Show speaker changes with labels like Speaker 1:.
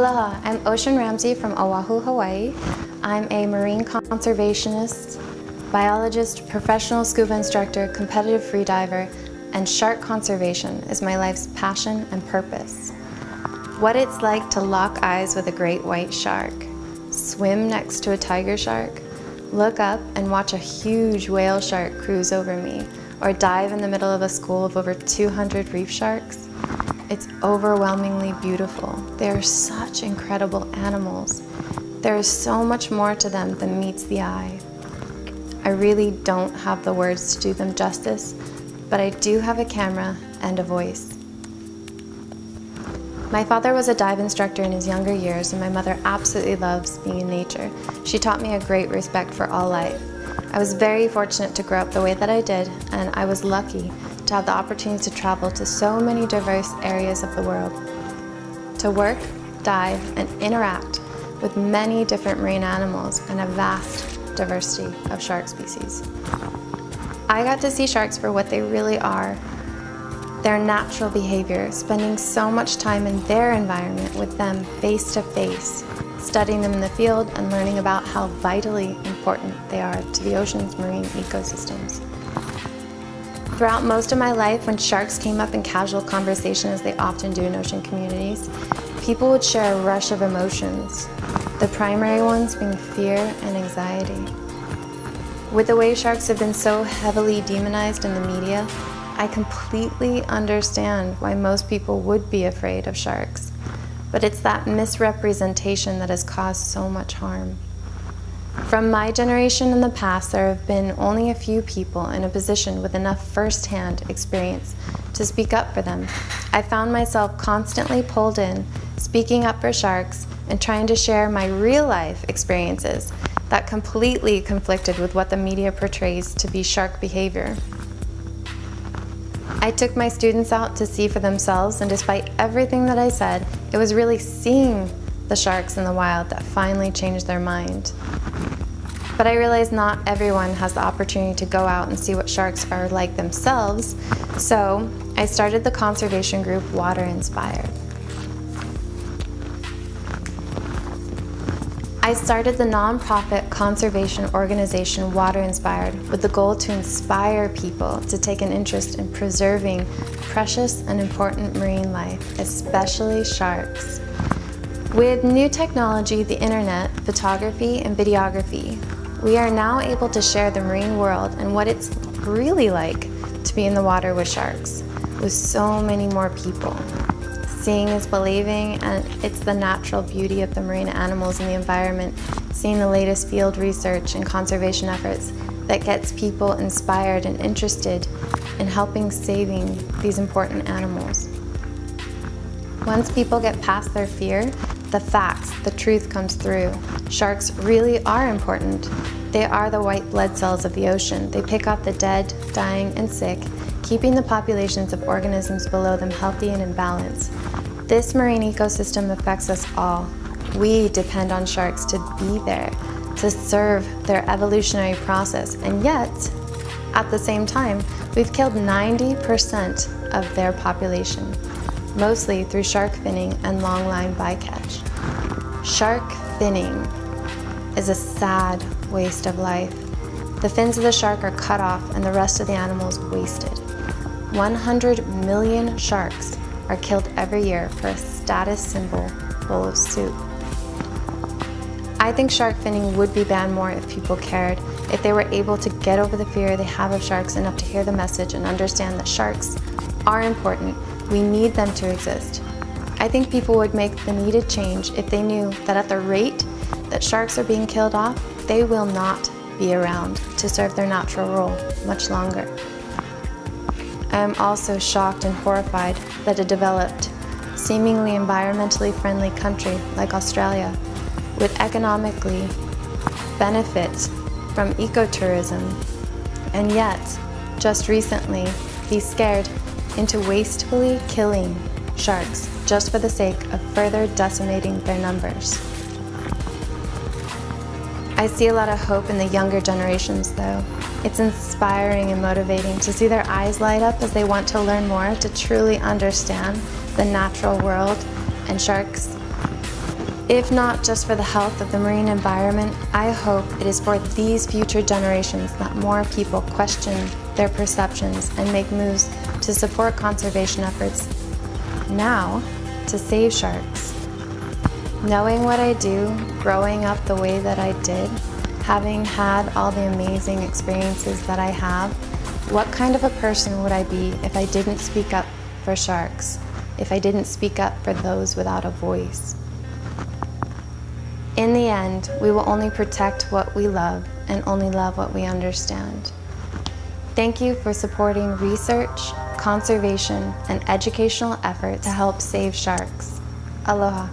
Speaker 1: Aloha, I'm Ocean Ramsey from Oahu, Hawaii. I'm a marine conservationist, biologist, professional scuba instructor, competitive freediver, and shark conservation is my life's passion and purpose. What it's like to lock eyes with a great white shark, swim next to a tiger shark, look up and watch a huge whale shark cruise over me, or dive in the middle of a school of over 200 reef sharks. It's overwhelmingly beautiful. They are such incredible animals. There is so much more to them than meets the eye. I really don't have the words to do them justice, but I do have a camera and a voice. My father was a dive instructor in his younger years, and my mother absolutely loves being in nature. She taught me a great respect for all life. I was very fortunate to grow up the way that I did, and I was lucky to have the opportunity to travel to so many diverse areas of the world, to work, dive, and interact with many different marine animals and a vast diversity of shark species. I got to see sharks for what they really are, their natural behavior, spending so much time in their environment with them face to face, studying them in the field and learning about how vitally important they are to the ocean's marine ecosystems. Throughout most of my life, when sharks came up in casual conversation, as they often do in ocean communities, people would share a rush of emotions, the primary ones being fear and anxiety. With the way sharks have been so heavily demonized in the media, I completely understand why most people would be afraid of sharks. But it's that misrepresentation that has caused so much harm. From my generation in the past, there have been only a few people in a position with enough first-hand experience to speak up for them. I found myself constantly pulled in, speaking up for sharks and trying to share my real-life experiences that completely conflicted with what the media portrays to be shark behavior. I took my students out to see for themselves, and despite everything that I said, it was really seeing the sharks in the wild that finally changed their mind. But I realized not everyone has the opportunity to go out and see what sharks are like themselves, so I started the conservation group Water Inspired. I started the nonprofit conservation organization Water Inspired with the goal to inspire people to take an interest in preserving precious and important marine life, especially sharks. With new technology, the internet, photography, and videography, we are now able to share the marine world and what it's really like to be in the water with sharks, with so many more people. Seeing is believing, and it's the natural beauty of the marine animals and the environment, seeing the latest field research and conservation efforts that gets people inspired and interested in helping saving these important animals. Once people get past their fear, the facts, the truth comes through. Sharks really are important. They are the white blood cells of the ocean. They pick up the dead, dying, and sick, keeping the populations of organisms below them healthy and in balance. This marine ecosystem affects us all. We depend on sharks to be there, to serve their evolutionary process, and yet, at the same time, we've killed 90% of their population, mostly through shark finning and long-line bycatch. Shark finning is a sad waste of life. The fins of the shark are cut off and the rest of the animal is wasted. 100 million sharks are killed every year for a status symbol bowl of soup. I think shark finning would be banned more if people cared, if they were able to get over the fear they have of sharks enough to hear the message and understand that sharks are important. We need them to exist. I think people would make the needed change if they knew that at the rate that sharks are being killed off, they will not be around to serve their natural role much longer. I am also shocked and horrified that a developed, seemingly environmentally friendly country like Australia would economically benefit from ecotourism and yet, just recently, be scared into wastefully killing sharks just for the sake of further decimating their numbers. I see a lot of hope in the younger generations though. It's inspiring and motivating to see their eyes light up as they want to learn more, to truly understand the natural world and sharks If not just for the health of the marine environment, I hope it is for these future generations that more people question their perceptions and make moves to support conservation efforts now to save sharks. Knowing what I do, growing up the way that I did, having had all the amazing experiences that I have, what kind of a person would I be if I didn't speak up for sharks, if I didn't speak up for those without a voice? In the end, we will only protect what we love and only love what we understand. Thank you for supporting research, conservation, and educational efforts to help save sharks. Aloha.